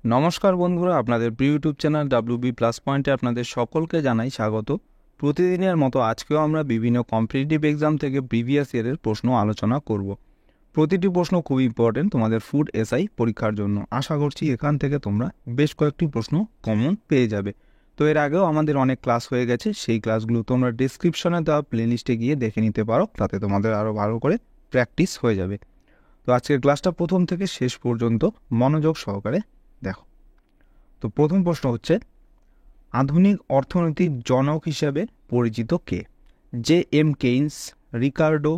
নমস্কার বন্ধুরা, আপনাদের প্রিয় ইউটিউব চ্যানেল WB প্লাস পয়েন্টে আপনাদের সকলকে জানাই স্বাগত। প্রতিদিনের মতো আজকেও আমরা বিভিন্ন কম্পিটিটিভ এক্সাম থেকে প্রিভিয়াস ইয়ারের প্রশ্ন আলোচনা করব। প্রতিটি প্রশ্ন খুব ইম্পর্টেন্ট তোমাদের ফুড এসআই পরীক্ষার জন্য। আশা করছি এখান থেকে তোমরা বেশ কয়েকটি প্রশ্ন কমন পেয়ে যাবে। তো এর আগেও আমাদের অনেক ক্লাস হয়ে গেছে, সেই ক্লাসগুলো তোমরা ডিসক্রিপশনে দেওয়া প্লেলিস্টে গিয়ে দেখে নিতে পারো, তাতে তোমাদের আরও ভালো করে প্র্যাকটিস হয়ে যাবে। তো আজকের ক্লাসটা প্রথম থেকে শেষ পর্যন্ত মনোযোগ সহকারে দেখো। তো প্রথম প্রশ্ন হচ্ছে, আধুনিক অর্থনীতির জনক হিসেবে পরিচিত কে? J.M. কেইন্স, রিকার্ডো,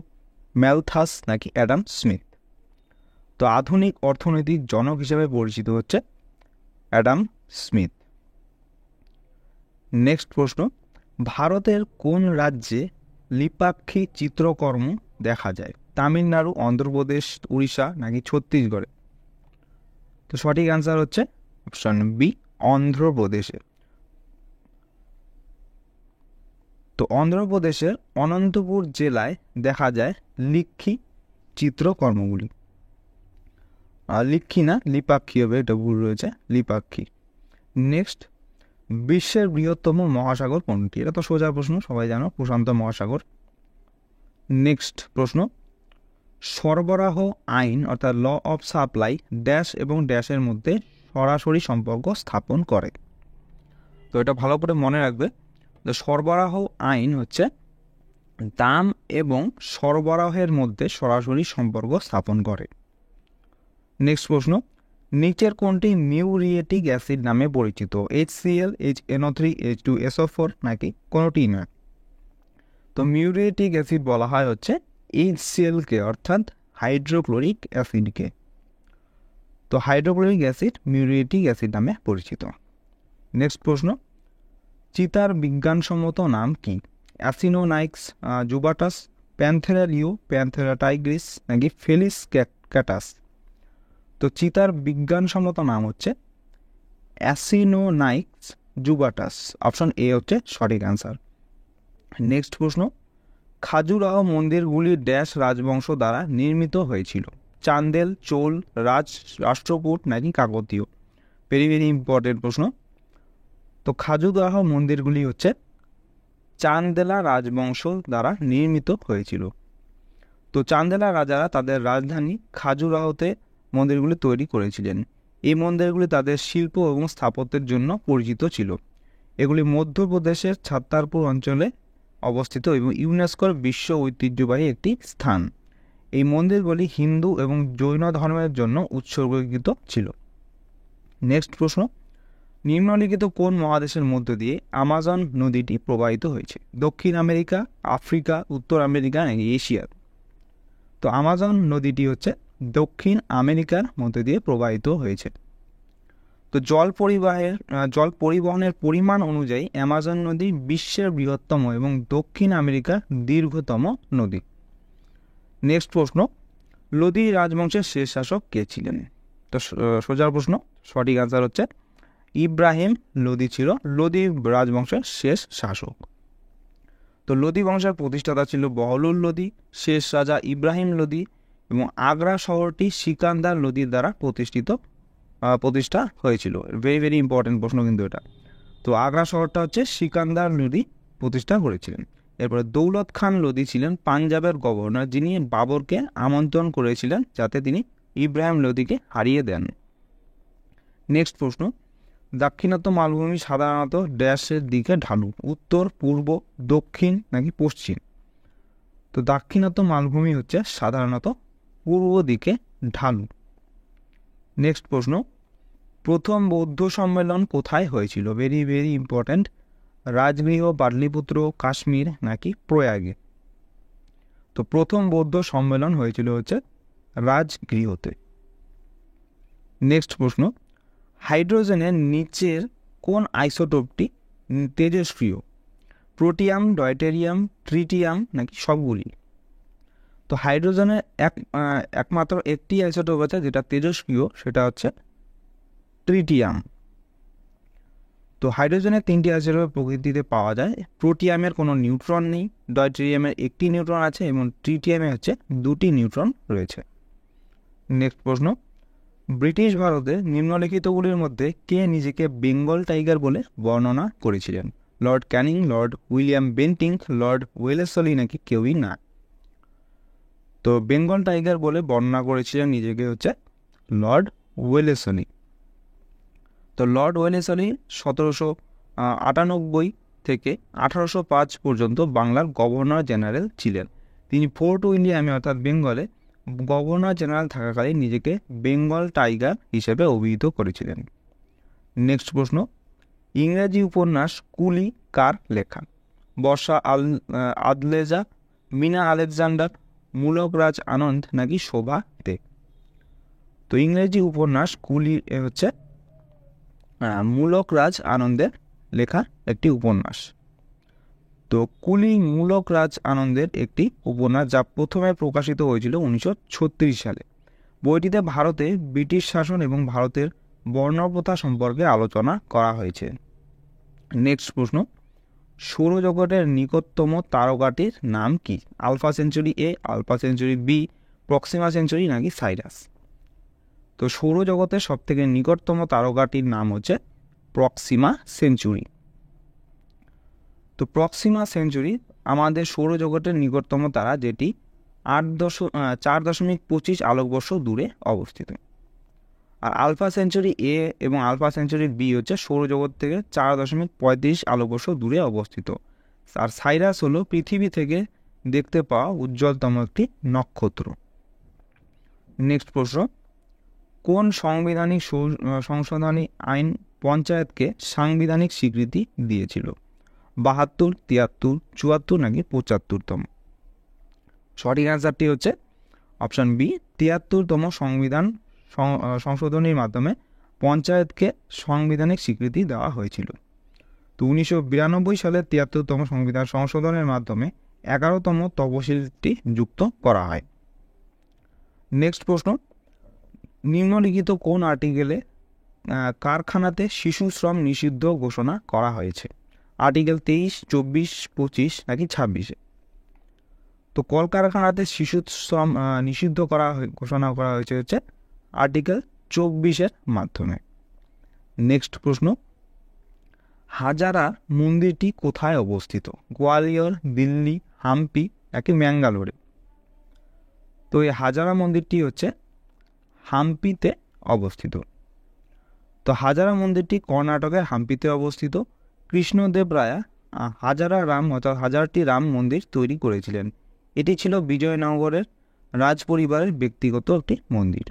ম্যালথাস নাকি অ্যাডাম স্মিথ? তো আধুনিক অর্থনীতির জনক হিসেবে পরিচিত হচ্ছে অ্যাডাম স্মিথ। নেক্সট প্রশ্ন, ভারতের কোন রাজ্যে লিপাক্ষী চিত্রকর্ম দেখা যায়? তামিলনাড়ু, অন্ধ্রপ্রদেশ, উড়িষ্যা নাকি ছত্তিশগড়ে? তো সঠিক অ্যান্সার হচ্ছে অপশন বি, অন্ধ্রপ্রদেশে। তো অন্ধ্রপ্রদেশের অনন্তপুর জেলায় দেখা যায় লিক্ষি চিত্রকর্মগুলি। লিক্ষি না, লিপাক্ষী হবে, এটা ভুল রয়েছে, লিপাক্ষী। নেক্সট, বিশ্বের বৃহত্তম মহাসাগর কোনটি? এটা তো সোজা প্রশ্ন, সবাই জানো, প্রশান্ত মহাসাগর। নেক্সট প্রশ্ন, সরবরাহ আইন অর্থাৎ ল অফ সাপ্লাই ড্যাশ এবং ড্যাশের মধ্যে সরাসরি সম্পর্ক স্থাপন করে? তো এটা ভালো করে মনে রাখবে, যে সরবরাহ আইন হচ্ছে দাম এবং সরবরাহের মধ্যে সরাসরি সম্পর্ক স্থাপন করে। নেক্সট প্রশ্ন, নিচের কোনটি মিউরিয়েটিক অ্যাসিড নামে পরিচিত? HCl, HNO3, H2SO4 নাকি কোনোটি নয়? তো মিউরিয়েটিক অ্যাসিড বলা হয় হচ্ছে HCl কে, অর্থাৎ হাইড্রোক্লোরিক অ্যাসিডকে। তো হাইড্রোক্লোরিক অ্যাসিড মিউরিয়েটিক অ্যাসিড নামে পরিচিত। নেক্সট প্রশ্ন, চিতার বিজ্ঞানসম্মত নাম কি? অ্যাসিনোনাইক্স জুবাটাস, প্যান্থেরা লিও, প্যান্থেরা টাইগ্রিস নাকি ফেলিস ক্যাটাস? তো চিতার বিজ্ঞানসম্মত নাম হচ্ছে অ্যাসিনোনাইক্স জুবাটাস। অপশন এ হচ্ছে সঠিক অ্যান্সার। নেক্সট প্রশ্ন, খাজুরাহ মন্দিরগুলি ড্যাশ রাজবংশ দ্বারা নির্মিত হয়েছিল? চান্দেল, চোল, রাষ্ট্রকূট নাকি কাকতীয়? ভেরি ভেরি ইম্পর্টেন্ট প্রশ্ন। তো খাজুরাহ মন্দিরগুলি হচ্ছে চান্দেলা রাজবংশ দ্বারা নির্মিত হয়েছিল। তো চান্দেলা রাজারা তাদের রাজধানী খাজুরাহোতে মন্দিরগুলি তৈরি করেছিলেন। এই মন্দিরগুলি তাদের শিল্প এবং স্থাপত্যের জন্য পরিচিত ছিল। এগুলি মধ্যপ্রদেশের ছাত্তারপুর অঞ্চলে অবস্থিত এবং ইউনেস্কোর বিশ্ব ঐতিহ্যবাহী একটি স্থান। এই মন্দিরগুলি হিন্দু এবং জৈন ধর্মের জন্য উৎসর্গীকৃত ছিল। নেক্সট প্রশ্ন, নিম্নলিখিত কোন মহাদেশের মধ্য দিয়ে আমাজন নদীটি প্রবাহিত হয়েছে? দক্ষিণ আমেরিকা, আফ্রিকা, উত্তর আমেরিকা নাকি এশিয়া? তো আমাজন নদীটি হচ্ছে দক্ষিণ আমেরিকার মধ্য দিয়ে প্রবাহিত হয়েছে। তো জল পরিবহনের পরিমাণ অনুযায়ী অ্যামাজন নদী বিশ্বের বৃহত্তম এবং দক্ষিণ আমেরিকার দীর্ঘতম নদী। নেক্সট প্রশ্ন, লোদি রাজবংশের শেষ শাসক কে ছিলেন? তো সোজা প্রশ্ন, সঠিক আনসার হচ্ছে ইব্রাহিম লোদি ছিল লোদি রাজবংশের শেষ শাসক। তো লোদি বংশের প্রতিষ্ঠাতা ছিল বহলুল লোদি, শেষ রাজা ইব্রাহিম লোদি, এবং আগ্রা শহরটি সিকান্দার লোদির দ্বারা প্রতিষ্ঠা হয়েছিল। ভেরি ভেরি ইম্পর্টেন্ট প্রশ্ন কিন্তু এটা। তো আগ্রা শহরটা হচ্ছে সিকান্দার লোদি প্রতিষ্ঠা করেছিলেন। এরপরে দৌলত খান লোদি ছিলেন পাঞ্জাবের গভর্নর, যিনি বাবরকে আমন্ত্রণ করেছিলেন যাতে তিনি ইব্রাহিম লোদিকে হারিয়ে দেন। নেক্সট প্রশ্ন, দাক্ষিণাত্য মালভূমি সাধারণত ড্যাশের দিকে ঢালু? উত্তর, পূর্ব, দক্ষিণ নাকি পশ্চিম? তো দাক্ষিণাত্য মালভূমি হচ্ছে সাধারণত পূর্ব দিকে ঢালু। নেক্সট প্রশ্ন, প্রথম বৌদ্ধ সম্মেলন কোথায় হয়েছিল? Very very important. Rajgriha, Pataliputra, Kashmir নাকি প্রয়াগে? তো প্রথম বৌদ্ধ সম্মেলন হয়েছিল হচ্ছে রাজগৃহতে। নেক্সট প্রশ্ন, হাইড্রোজেনের নিচের কোন আইসোটোপটি তেজস্ক্রিয়? প্রোটিয়াম, ডয়টেরিয়াম, ট্রিটিয়াম নাকি সবগুলি? তো হাইড্রোজেনের একমাত্র একটি আইসোটোপ আছে যেটা তেজস্ক্রিয়, সেটা হচ্ছে ট্রিটিয়াম। তো হাইড্রোজেনের তিনটি আইসোটোপ প্রকৃতিতে পাওয়া যায়। প্রোটিয়ামের কোনো নিউট্রন নেই, ডয়টেরিয়ামের একটি নিউট্রন আছে এবং ট্রিটিয়ামে হচ্ছে দুটি নিউট্রন রয়েছে। নেক্সট প্রশ্ন, ব্রিটিশ ভারতে নিম্নলিখিতগুলির মধ্যে কে নিজেকে বেঙ্গল টাইগার বলে বর্ণনা করেছিলেন? Lord Canning, Lord William Bentinck, Lord Wellesley নাকি কেউই না? তো বেঙ্গল টাইগার বলে বর্ণনা করেছিলেন নিজেকে হচ্ছে লর্ড ওয়েলেসলি। তো লর্ড ওয়েলেসলি 1798 থেকে 1805 পর্যন্ত বাংলার গভর্নর জেনারেল ছিলেন। তিনি ফোর্ট উইলিয়ামে অর্থাৎ বেঙ্গলে গভর্নর জেনারেল থাকাকালীন নিজেকে বেঙ্গল টাইগার হিসেবে অভিহিত করেছিলেন। নেক্সট প্রশ্ন, ইংরেজি উপন্যাস কুলি কার লেখা? বর্ষা আদলেজা, মিনা আলেকজান্ডার, মূলক রাজ আনন্দ নাকি শোভা দে? তো ইংরেজি উপন্যাস কুলি হচ্ছে মূলক রাজ আনন্দের লেখা একটি উপন্যাস। তো কুলি মূলক রাজ আনন্দের একটি উপন্যাস, যা প্রথমে প্রকাশিত হয়েছিল 1936 সালে। বইটিতে ভারতে ব্রিটিশ শাসন এবং ভারতের বর্ণপ্রথা সম্পর্কে আলোচনা করা হয়েছে। নেক্সট প্রশ্ন, সৌরজগতের নিকটতম তারকাটির নাম কি? Alpha Centauri A, Alpha Centauri B, Proxima Centauri নাকি সাইরাস? তো সৌরজগতের সবথেকে নিকটতম তারকাটির নাম হচ্ছে প্রক্সিমা সেঞ্চুরি। তো প্রক্সিমা সেঞ্চুরি আমাদের সৌরজগতের নিকটতম তারা, যেটি 4.25 আলোকবর্ষ দূরে অবস্থিত। আর আলফা সেঞ্চুরি এ এবং আলফা সেঞ্চুরি বি হচ্ছে সৌরজগৎ থেকে 4.35 আলোকবর্ষ দূরে অবস্থিত। আর সাইরাস হলো পৃথিবী থেকে দেখতে পাওয়া উজ্জ্বলতম একটি নক্ষত্র। নেক্সট প্রশ্ন, কোন সাংবিধানিক সংশোধনী আইন পঞ্চায়েতকে সাংবিধানিক স্বীকৃতি দিয়েছিল? 72, 73, 74 নাকি 75তম? সঠিক অ্যান্সারটি হচ্ছে অপশান বি, 73তম সংবিধান সংশোধনীর মাধ্যমে পঞ্চায়েতকে সাংবিধানিক স্বীকৃতি দেওয়া হয়েছিল। তো 1992 সালের 73তম সংবিধান সংশোধনের মাধ্যমে 11তম তফসিলটি যুক্ত করা হয়। নেক্সট প্রশ্ন, নিম্নলিখিত কোন আর্টিকেলে কারখানাতে শিশু শ্রম নিষিদ্ধ ঘোষণা করা হয়েছে? আর্টিকেল 23, 24, 25 নাকি 26? তো কলকারখানাতে শিশু শ্রম নিষিদ্ধ ঘোষণা করা হয়েছে হচ্ছে আর্টিকেল 24-এর মাধ্যমে। নেক্সট প্রশ্ন, হাজারা মন্দিরটি কোথায় অবস্থিত? গোয়ালিয়র, দিল্লি, হাম্পি নাকি ম্যাঙ্গালোরে? তো এই হাজারা মন্দিরটি হচ্ছে হাম্পিতে অবস্থিত। তো হাজারা মন্দিরটি কর্ণাটকের হাম্পিতে অবস্থিত। কৃষ্ণদেব রায়া হাজারা রাম অর্থাৎ হাজারটি রাম মন্দির তৈরি করেছিলেন। এটি ছিল বিজয়নগরের রাজ পরিবারের ব্যক্তিগত একটি মন্দির।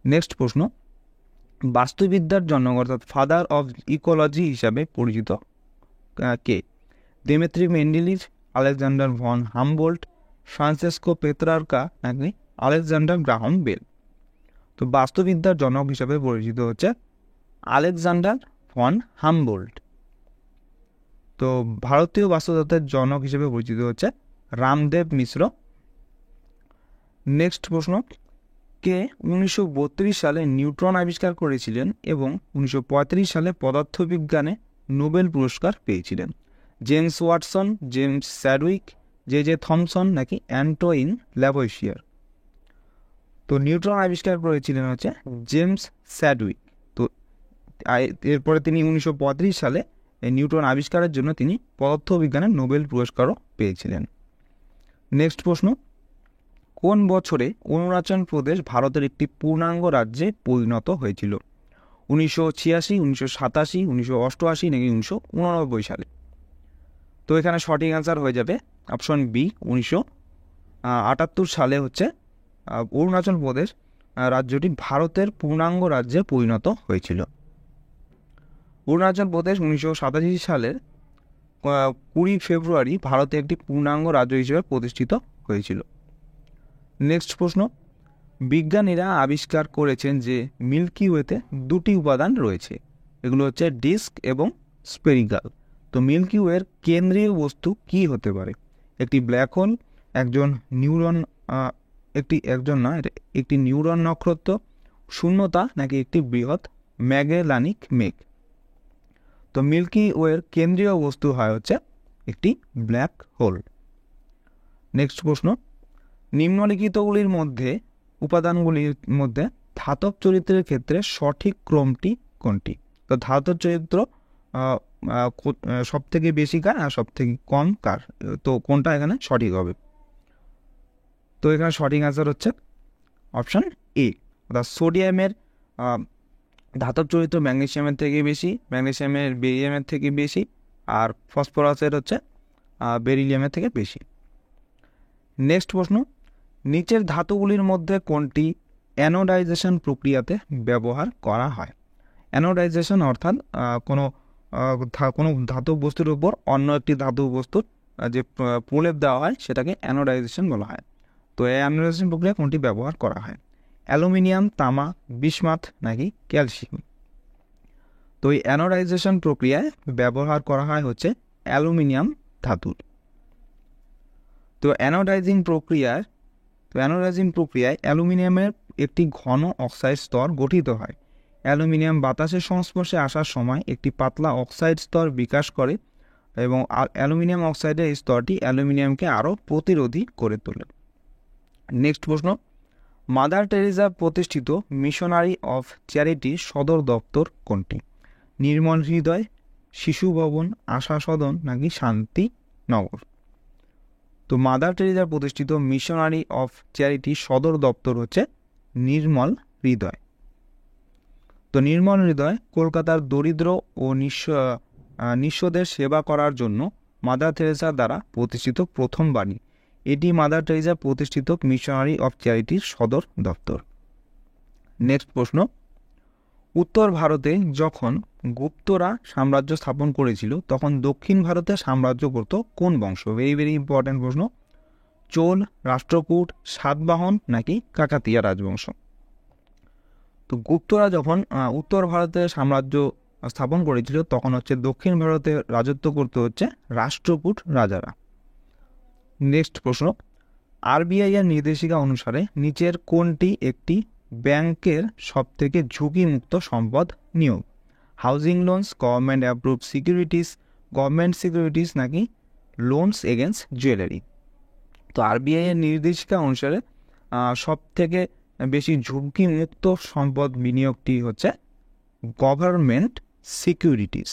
নেক্সট প্রশ্ন, বাস্তুবিদ্যার জনক অর্থাৎ ফাদার অফ ইকোলজি হিসাবে পরিচিত কে? Dmitri Mendeleev, Alexander von Humboldt, Francesco Petrarca নাকি আলেকজান্ডার গ্রাহাম বেল? তো বাস্তুবিদ্যার জনক হিসাবে পরিচিত হচ্ছে আলেকজান্ডার ভন হামবোল্ট। তো ভারতীয় বাস্তুতত্ত্বের জনক হিসেবে পরিচিত হচ্ছে রামদেব মিশ্র। নেক্সট প্রশ্ন, কে 1932 সালে নিউট্রন আবিষ্কার করেছিলেন এবং 1935 সালে পদার্থবিজ্ঞানে নোবেল পুরস্কার পেয়েছিলেন? James Watson, James Chadwick, J Thomson নাকি অ্যান্টোইন ল্যাভোইসিয়ার? তো নিউট্রন আবিষ্কার করেছিলেন হচ্ছে জেমস স্যাডউইক। তো এরপরে তিনি 1935 সালে এই নিউটন আবিষ্কারের জন্য তিনি পদার্থবিজ্ঞানের নোবেল পুরস্কারও পেয়েছিলেন। নেক্সট প্রশ্ন, কোন বছরে অরুণাচল প্রদেশ ভারতের একটি পূর্ণাঙ্গ রাজ্যে পরিণত হয়েছিল? 1986, 1987, 1988 নাকি 1989 সালে? তো এখানে সঠিক অ্যান্সার হয়ে যাবে অপশন বি, 1978 সালে হচ্ছে অরুণাচল প্রদেশ রাজ্যটি ভারতের পূর্ণাঙ্গ রাজ্যে পরিণত হয়েছিল। অরুণাচল প্রদেশ 1987 সালের 20 ফেব্রুয়ারি ভারতে একটি পূর্ণাঙ্গ রাজ্য হিসেবে প্রতিষ্ঠিত হয়েছিল। নেক্সট প্রশ্ন, বিজ্ঞানীরা আবিষ্কার করেছেন যে মিল্কি ওয়েতে দুটি উপাদান রয়েছে, এগুলো হচ্ছে ডিস্ক এবং স্পেরিকাল। তো মিল্কি ওয়ের কেন্দ্রীয় বস্তু কি হতে পারে? একটি ব্ল্যাক হোল, একটি নিউরন নক্ষত্র, শূন্যতা নাকি একটি বৃহৎ ম্যাগেলানিক মেঘ? তো মিল্কি ওয়ের কেন্দ্রীয় বস্তু হয় হচ্ছে একটি ব্ল্যাক হোল। নেক্সট প্রশ্ন, নিম্নলিখিতগুলির মধ্যে উপাদানগুলির মধ্যে ধাতব চরিত্রের ক্ষেত্রে সঠিক ক্রমটি কোনটি? তো ধাতব চরিত্র সব থেকে বেশি কার আর সব থেকে কম কার, তো কোনটা এখানে সঠিক হবে? তো এখানে সঠিক অ্যান্সার হচ্ছে অপশান এ, অর্থাৎ সোডিয়ামের ধাতব চরিত্র ম্যাগনেসিয়ামের থেকে বেশি, ম্যাগনেসিয়ামের বেরিলিয়ামের থেকে বেশি, আর ফসফরাসের হচ্ছে বেরিলিয়ামের থেকে বেশি। নেক্সট প্রশ্ন, নিচের ধাতুগুলির মধ্যে কোনটি অ্যানোডাইজেশন প্রক্রিয়াতে ব্যবহার করা হয়? অ্যানোডাইজেশন অর্থাৎ কোনো ধাতব বস্তুর উপর অন্য একটি ধাতব বস্তুর যে প্রলেপ দেওয়া হয় সেটাকে অ্যানোডাইজেশন বলা হয়। তো এই অ্যানোডাইজেশন প্রক্রিয়া কোনটি ব্যবহার করা হয়? অ্যালুমিনিয়াম, তামা, বিসমাথ নাকি ক্যালসিয়াম? তো এই অ্যানোডাইজেশন প্রক্রিয়ায় ব্যবহার করা হয় হচ্ছে অ্যালুমিনিয়াম ধাতুর। তো অ্যানোডাইজিং প্রক্রিয়ায় অ্যালুমিনিয়ামের একটি ঘন অক্সাইড স্তর গঠিত হয়। অ্যালুমিনিয়াম বাতাসের সংস্পর্শে আসার সময় একটি পাতলা অক্সাইড স্তর বিকাশ করে এবং অ্যালুমিনিয়াম অক্সাইডের এই স্তরটি অ্যালুমিনিয়ামকে আরও প্রতিরোধী করে তোলে। নেক্সট প্রশ্ন, মাদার টেরেসা প্রতিষ্ঠিত মিশনারি অফ চ্যারিটির সদর দপ্তর কোনটি? নির্মল হৃদয়, শিশু ভবন, আশা সদন নাকি শান্তিনগর? তো মাদার টেরেসা প্রতিষ্ঠিত মিশনারি অফ চ্যারিটির সদর দপ্তর হচ্ছে নির্মল হৃদয়। তো নির্মল হৃদয় কলকাতার দরিদ্র ও নিঃস্বদের সেবা করার জন্য মাদার টেরেসা দ্বারা প্রতিষ্ঠিত প্রথম বাণী। এটি মাদার টেরেসা প্রতিষ্ঠিত মিশনারি অফ চ্যারিটির সদর দপ্তর। নেক্সট প্রশ্ন, উত্তর ভারতে যখন গুপ্তরা সাম্রাজ্য স্থাপন করেছিল তখন দক্ষিণ ভারতে সাম্রাজ্য করত কোন বংশ? ভেরি ভেরি ইম্পর্ট্যান্ট প্রশ্ন। চোল, রাষ্ট্রকূট, সাতবাহন নাকি কাকাতিয়া রাজবংশ? তো গুপ্তরা যখন উত্তর ভারতে সাম্রাজ্য স্থাপন করেছিল তখন হচ্ছে দক্ষিণ ভারতে রাজত্ব করতে হচ্ছে রাষ্ট্রকূট রাজারা। নেক্সট প্রশ্ন, আরবিআই এর নির্দেশিকা অনুসারে নিচের কোনটি একটি ব্যাংকের সবথেকে ঝুঁকিমুক্ত সম্পদ নিয়োগ? Housing loans, government approved securities, government securities নাকি লোনস এগেনস্ট জুয়েলারি? তো আরবিআই এর নির্দেশিকা অনুসারে সবথেকে বেশি ঝুঁকিমুক্ত সম্পদ বিনিয়োগটি হচ্ছে গভর্নমেন্ট সিকিউরিটিস।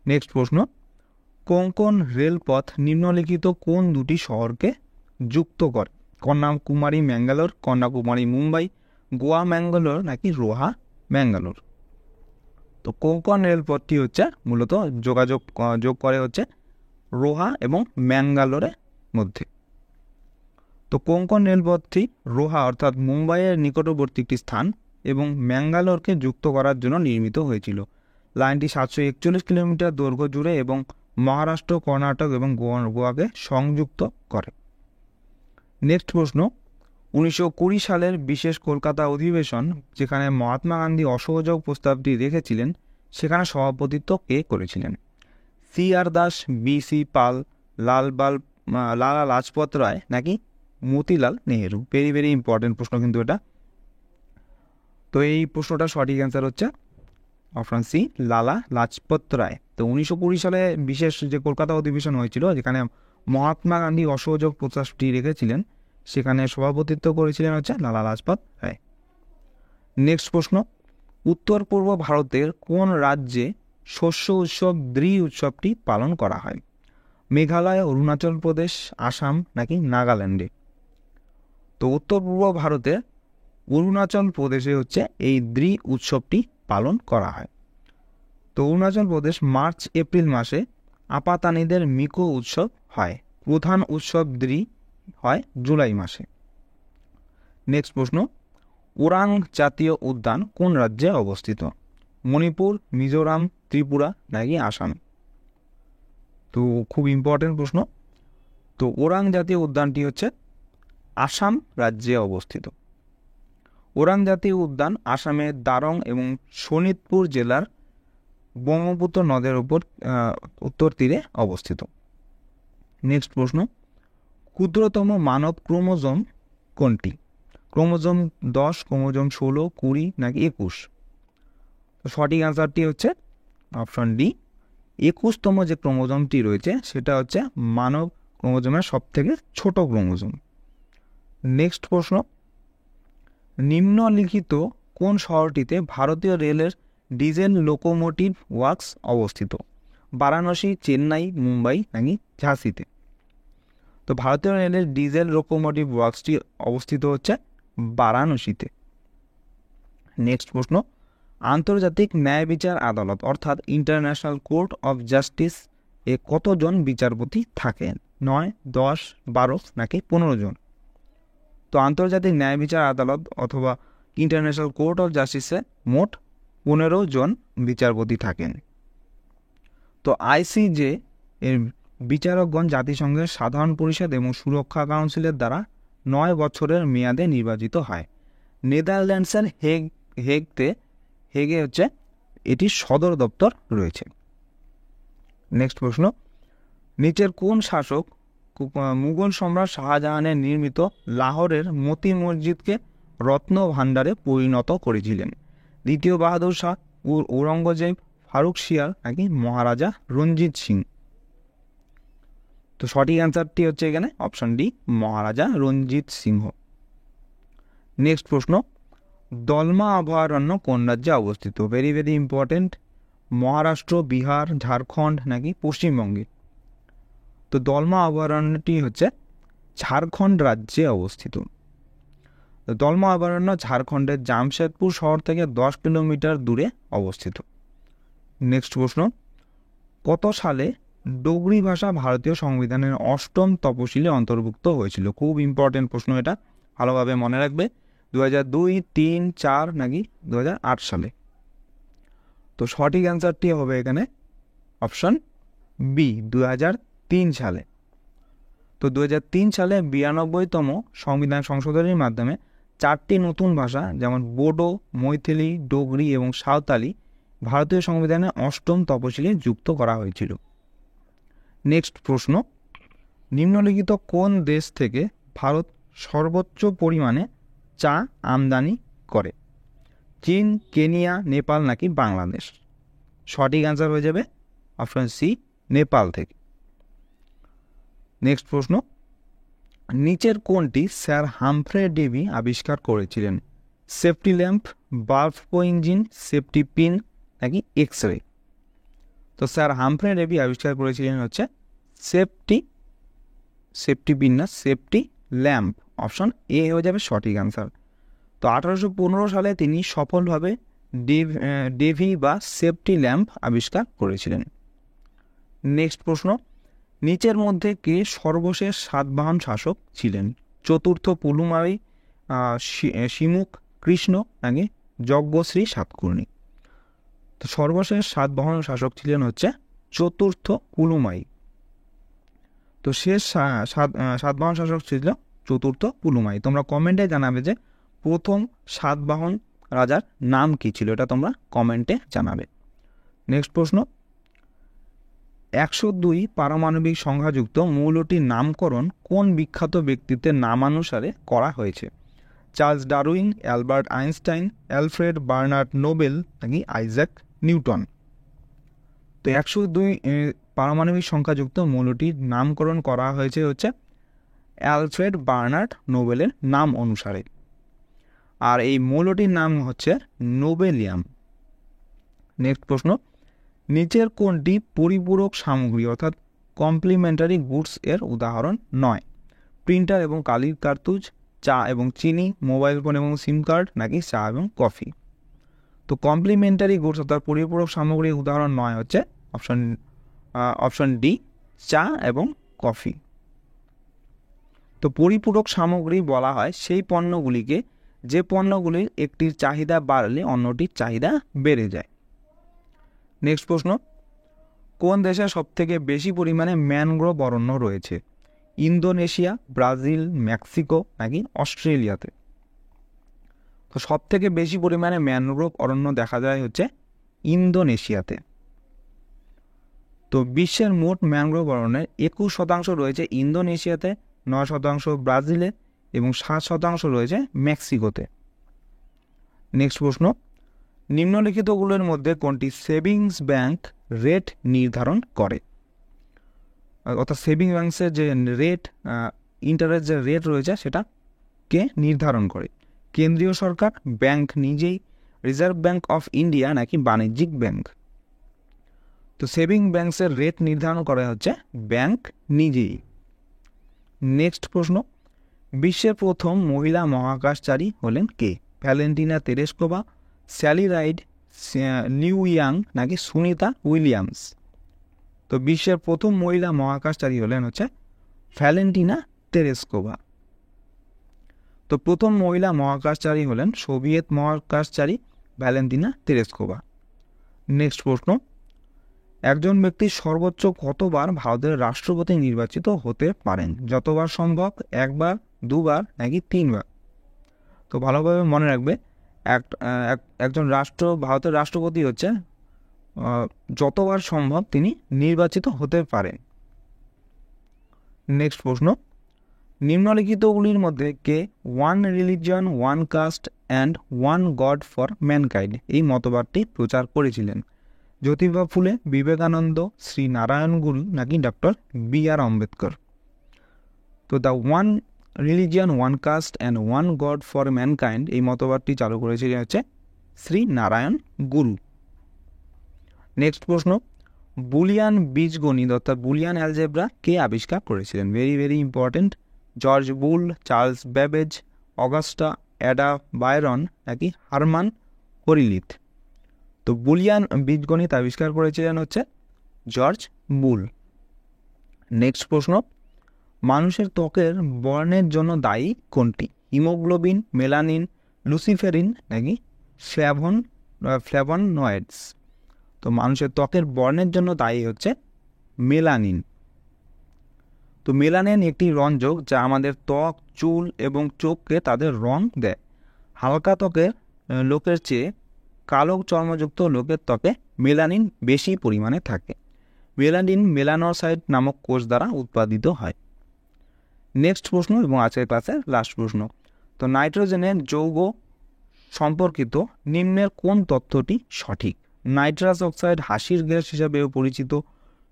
নেক্সট প্রশ্ন, কোঙ্কণ রেলপথ নিম্নলিখিত কোন দুটি শহরকে যুক্ত করে? কন্যাকুমারী ম্যাঙ্গালোর, কন্যাকুমারী মুম্বাই, গোয়া ম্যাঙ্গালোর নাকি রোহা ম্যাঙ্গালোর? তো কোঙ্কণ রেলপথটি হচ্ছে মূলত যোগ করে হচ্ছে রোহা এবং ম্যাঙ্গালোরের মধ্যে। তো কোঙ্কণ রেলপথটি রোহা অর্থাৎ মুম্বাইয়ের নিকটবর্তী একটি স্থান এবং ম্যাঙ্গালোরকে যুক্ত করার জন্য নির্মিত হয়েছিল। লাইনটি 741 কিলোমিটার দৈর্ঘ্য জুড়ে এবং মহারাষ্ট্র, কর্ণাটক এবং গোয়াকে সংযুক্ত করে। নেক্সট প্রশ্ন, 1920 সালের বিশেষ কলকাতা অধিবেশন যেখানে মহাত্মা গান্ধী অসহযোগ প্রস্তাবটি রেখেছিলেন সেখানে সভাপতিত্ব কে করেছিলেন? CR দাস, BC পাল, লালা লাজপত রায় নাকি Motilal Nehru? Very very important প্রশ্ন কিন্তু এটা। তো এই প্রশ্নটা সঠিক অ্যান্সার হচ্ছে অপশন সি, লালা লাজপত রায়। তো 1920 সালে বিশেষ যে কলকাতা অধিবেশন হয়েছিল যেখানে মহাত্মা গান্ধী অসহযোগ প্রস্তাবটি রেখেছিলেন সেখানে সভাপতিত্ব করেছিলেন হচ্ছে লালা লাজপত রায়। নেক্সট প্রশ্ন, উত্তর পূর্ব ভারতের কোন রাজ্যে শস্য উৎসব দ্রি উৎসবটি পালন করা হয়? মেঘালয়, অরুণাচল প্রদেশ, আসাম নাকি নাগাল্যান্ডে? তো উত্তর পূর্ব ভারতে অরুণাচল প্রদেশে হচ্ছে এই দ্রি উৎসবটি পালন করা হয়। তো অরুণাচল প্রদেশ মার্চ এপ্রিল মাসে আপাতানিদের মিকো উৎসব হয়। প্রধান উৎসব দ্রি হয় জুলাই মাসে। নেক্সট প্রশ্ন, ওরাং জাতীয় উদ্যান কোন রাজ্যে অবস্থিত? মণিপুর, মিজোরাম, ত্রিপুরা নাকি আসাম? তো খুব ইম্পর্টেন্ট প্রশ্ন। তো ওরাং জাতীয় উদ্যানটি হচ্ছে আসাম রাজ্যে অবস্থিত। ওরাং জাতীয় উদ্যান আসামের দারং এবং শোনিতপুর জেলার ব্রহ্মপুত্র নদের উপর উত্তর তীরে অবস্থিত। নেক্সট প্রশ্ন, ক্ষুদ্রতম মানব ক্রোমোজোম কোনটি? ক্রোমোজোম 10, ক্রোমোজোম 16, 20 নাকি 21? তো সঠিক অ্যান্সারটি হচ্ছে অপশন ডি, 21তম যে ক্রোমোজোমটি রয়েছে সেটা হচ্ছে মানব ক্রোমোজোমের সব থেকে ছোট ক্রোমোজোম। নেক্সট প্রশ্ন, নিম্নলিখিত কোন শহরটিতে ভারতীয় রেলের ডিজেল লোকোমোটিভ ওয়ার্কস অবস্থিত? বারাণসী, চেন্নাই, মুম্বাই নাকি ঝাঁসিতে? তো ভারতীয় রেলের ডিজেল লোকোমোটিভ ওয়ার্কসটি অবস্থিত হচ্ছে বারাণসীতে। নেক্সট প্রশ্ন, আন্তর্জাতিক ন্যায় বিচার আদালত অর্থাৎ ইন্টারন্যাশনাল কোর্ট অফ জাস্টিস এ কতজন বিচারপতি থাকেন? 9, 10, 12 নাকি 15 জন? তো আন্তর্জাতিক ন্যায় বিচার আদালত অথবা ইন্টারন্যাশনাল কোর্ট অফ জাস্টিসে মোট 15 জন বিচারপতি থাকেন। তো আইসিজে এর বিচারকগণ জাতিসংঘের সাধারণ পরিষদ এবং সুরক্ষা কাউন্সিলের দ্বারা 9 বছরের মেয়াদে নির্বাচিত হয়। নেদারল্যান্ডসের হেগে হচ্ছে এটির সদর দপ্তর রয়েছে। নেক্সট প্রশ্ন, নিচের কোন শাসক মুঘল সম্রাট শাহজাহানের নির্মিত লাহোরের মতি মসজিদকে রত্ন ভাণ্ডারে পরিণত করেছিলেন? দ্বিতীয় বাহাদুর শাহ, ঔরঙ্গজেব, ফারুক শিয়ার নাকি মহারাজা রঞ্জিত সিং? তো সঠিক অ্যান্সারটি হচ্ছে এখানে অপশন ডি, মহারাজা রঞ্জিত সিংহ। নেক্সট প্রশ্ন, দলমা অভয়ারণ্য কোন রাজ্যে অবস্থিত? Very very important. Maharashtra, Bihar, Jharkhand নাকি পশ্চিমবঙ্গে? তো দলমা অভয়ারণ্যটি হচ্ছে ঝাড়খণ্ড রাজ্যে অবস্থিত। দলমা অভয়ারণ্য ঝাড়খণ্ডের জামশেদপুর শহর থেকে 10 কিলোমিটার দূরে অবস্থিত। নেক্সট প্রশ্ন, কত সালে ডোগরি ভাষা ভারতীয় সংবিধানের 8ম তপশিলে অন্তর্ভুক্ত হয়েছিল? খুব ইম্পর্টেন্ট প্রশ্ন, এটা ভালোভাবে মনে রাখবে। 2002, 3, 4 নাকি 2008 সালে? তো সঠিক অ্যান্সারটি হবে এখানে অপশন বি, 2003 সালে। তো 2003 সালে 92তম সংবিধান সংশোধনীর মাধ্যমে 4টি নতুন ভাষা যেমন বোডো, মৈথিলি, ডোগরি এবং সাঁওতালি ভারতীয় সংবিধানে 8ম তপশিলে যুক্ত করা হয়েছিল। নেক্সট প্রশ্ন, নিম্নলিখিত কোন দেশ থেকে ভারত সর্বোচ্চ পরিমাণে চা আমদানি করে? চীন, কেনিয়া, নেপাল নাকি বাংলাদেশ? সঠিক অ্যান্সার হয়ে যাবে অপশন সি, নেপাল থেকে। নেক্সট প্রশ্ন, নিচের কোনটি স্যার হামফ্রে ডেভি আবিষ্কার করেছিলেন? Safety lamp, bulb engine, safety pin নাকি এক্স রে? তো স্যার হামফ্রে ডেভি আবিষ্কার করেছিলেন হচ্ছে সেফটি পিন না, সেফটি ল্যাম্প। অপশন এ হয়ে যাবে সঠিক অ্যান্সার। তো 1815 সালে তিনি সফলভাবে ডেভি বা সেফটি ল্যাম্প আবিষ্কার করেছিলেন। নেক্সট প্রশ্ন, নিচের মধ্যে কে সর্বশেষ সাতবাহন শাসক ছিলেন? চতুর্থ পুলুমাই, শিমুখ কৃষ্ণ নাকি যজ্ঞশ্রী সাতকর্ণী? তো সর্বশেষ সাতবাহন শাসক ছিলেন হচ্ছে চতুর্থ পুলুমাই। তো শেষ সাতবাহন শাসক ছিল চতুর্থ পুলুমাই। তোমরা কমেন্টে জানাবে যে প্রথম সাতবাহন রাজার নাম কি ছিল, এটা তোমরা কমেন্টে জানাবে। নেক্সট প্রশ্ন, 102 পারমাণবিক সংখ্যাযুক্ত মৌলটির নামকরণ কোন বিখ্যাত ব্যক্তিত্বের নামানুসারে করা হয়েছে? Charles Darwin, Albert Einstein, Alfred Bernard Nobel নাকি আইজ্যাক নিউটন? তো 102 পারমাণবিক সংখ্যাযুক্ত মৌলটির নামকরণ করা হয়েছে হচ্ছে অ্যালফ্রেড বার্নার্ড নোবেলের নাম অনুসারে, আর এই মৌলটির নাম হচ্ছে নোবেলিয়াম। নেক্সট প্রশ্ন, নিচের কোনটি পরিপূরক সামগ্রী অর্থাৎ কমপ্লিমেন্টারি গুডস এর উদাহরণ নয়? প্রিন্টার এবং কালির কার্তুজ, চা এবং চিনি, মোবাইল ফোন এবং সিম কার্ড নাকি চা এবং কফি? তো কমপ্লিমেন্টারি গুডস অর্থাৎ পরিপূরক সামগ্রীর উদাহরণ নয় হচ্ছে অপশন ডি, চা এবং কফি। তো পরিপূরক সামগ্রী বলা হয় সেই পণ্যগুলিকে যে পণ্যগুলির একটির চাহিদা বাড়লে অন্যটির চাহিদা বেড়ে যায়। নেক্সট প্রশ্ন, কোন দেশে সবথেকে বেশি পরিমাণে ম্যানগ্রোভ অরণ্য রয়েছে? ইন্দোনেশিয়া, ব্রাজিল, মেক্সিকো নাকি অস্ট্রেলিয়াতে? তো সবথেকে বেশি পরিমাণে ম্যানগ্রোভ অরণ্য দেখা যায় হচ্ছে ইন্দোনেশিয়াতে। তো বিশ্বের মোট ম্যানগ্রোভ অরণ্যের 21% রয়েছে ইন্দোনেশিয়াতে, 9% ব্রাজিলে এবং 7% রয়েছে মেক্সিকোতে। নেক্সট প্রশ্ন, নিম্নলিখিতগুলোর মধ্যে কোনটি সেভিংস ব্যাংক রেট নির্ধারণ করে? অর্থাৎ সেভিংস ব্যাংকের যে রেট, ইন্টারেস্ট যে রেট রয়েছে সেটা কে নির্ধারণ করে? কেন্দ্রীয় সরকার, ব্যাংক নিজেই, রিজার্ভ ব্যাংক অফ ইন্ডিয়া নাকি বাণিজ্যিক ব্যাংক? তো সেভিং ব্যাংকসের রেট নির্ধারণ করা হচ্ছে ব্যাংক নিজেই। নেক্সট প্রশ্ন, বিশ্বের প্রথম মহিলা মহাকাশচারী হলেন কে? Valentina Tereshkova, Sally Ride, Liu Yang নাকি সুনিতা উইলিয়ামস? তো বিশ্বের প্রথম মহিলা মহাকাশচারী হলেন হচ্ছে ভ্যালেন্টিনা তেরেস্কোভা। তো প্রথম মহিলা মহাকাশচারী হলেন সোভিয়েত মহাকাশচারী ভ্যালেন্টিনা তেরেস্কোভা। নেক্সট প্রশ্ন, একজন ব্যক্তি সর্বোচ্চ কতবার ভারতের রাষ্ট্রপতি নির্বাচিত হতে পারেন? যতবার সম্ভব, একবার, দুবার নাকি তিনবার? তো ভালোভাবে মনে রাখবে, একজন ভারতের রাষ্ট্রপতি হচ্ছে যতবার সম্ভব তিনি নির্বাচিত হতে পারেন। নেক্সট প্রশ্ন, নিম্নলিখিতগুলির মধ্যে কে one religion, one caste and one God for mankind এই মতবাদটি প্রচার করেছিলেন? জ্যোতিবা ফুলে, বিবেকানন্দ, শ্রী নারায়ণ গুরু নাকি ডক্টর বি.আর. আম্বেদকর? তো the one religion, one caste and one God for mankind এই মতবাদটি চালু করেছিলেন হচ্ছে শ্রী নারায়ণ গুরু। নেক্সট প্রশ্ন, বুলিয়ান বীজগণিত অর্থাৎ বুলিয়ান অ্যালজেব্রা কে আবিষ্কার করেছিলেন? Very very important. জর্জ বুল, Charles Babbage, Augusta Ada Byron নাকি হারমান হরিলিথ? তো বুলিয়ান বীজগণিত আবিষ্কার করেছিলেন হচ্ছে জর্জ বুল। নেক্সট প্রশ্ন, মানুষের ত্বকের বর্ণের জন্য দায়ী কোনটি? হিমোগ্লোবিন, মেলানিন, লুসিফেরিন নাকি ফ্ল্যাভোনয়েডস? তো মানুষের ত্বকের বর্ণের জন্য দায়ী হচ্ছে মেলানিন। তো মেলানিন একটি রঞ্জক যা আমাদের ত্বক, চুল এবং চোখকে তাদের রং দেয়। হালকা ত্বকের লোকের চেয়ে কালো চর্মযুক্ত লোকের ত্বকে মেলানিন বেশি পরিমাণে থাকে। মেলানিন মেলানোসাইট নামক কোষ দ্বারা উৎপাদিত হয়। নেক্সট প্রশ্ন এবং আজকের ক্লাসের লাস্ট প্রশ্ন, তো নাইট্রোজেনের যৌগ সম্পর্কিত নিম্নের কোন তথ্যটি সঠিক? নাইট্রাস অক্সাইড হাসির গ্যাস হিসাবেও পরিচিত।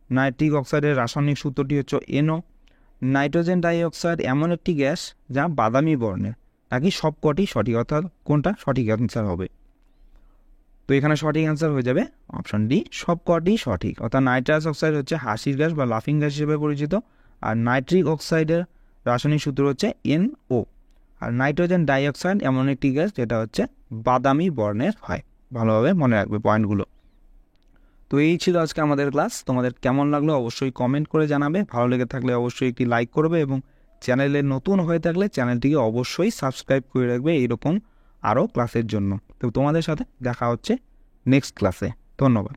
নাইট্রিক অক্সাইডের রাসায়নিক সূত্রটি হচ্ছে NO। নাইট্রোজেন ডাইঅক্সাইড এমন একটি গ্যাস যা বাদামি বর্ণের, নাকি সবকটি সঠিক, অর্থাৎ কোনটা সঠিক অ্যান্সার হবে? তো এখানে সঠিক অ্যান্সার হয়ে যাবে অপশন ডি, সবকটি সঠিক। অর্থাৎ নাইট্রাস অক্সাইড হচ্ছে হাসির গ্যাস বা লাফিং গ্যাস হিসেবে পরিচিত, আর নাইট্রিক অক্সাইডের রাসায়নিক সূত্র হচ্ছে NO। আর নাইট্রোজেন ডাইঅক্সাইড এমন একটি গ্যাস যেটা হচ্ছে বাদামি বর্ণের হয়। ভালোভাবে মনে রাখবে পয়েন্টগুলো। তো এই ছিল আজকে আমাদের ক্লাস। তোমাদের কেমন লাগলো অবশ্যই কমেন্ট করে জানাবে। ভালো লেগে থাকলে অবশ্যই একটি লাইক করবে এবং চ্যানেলে নতুন হয়ে থাকলে চ্যানেলটিকে অবশ্যই সাবস্ক্রাইব করে রাখবে এইরকম আরও ক্লাসের জন্য। তো তোমাদের সাথে দেখা হচ্ছে নেক্সট ক্লাসে। ধন্যবাদ।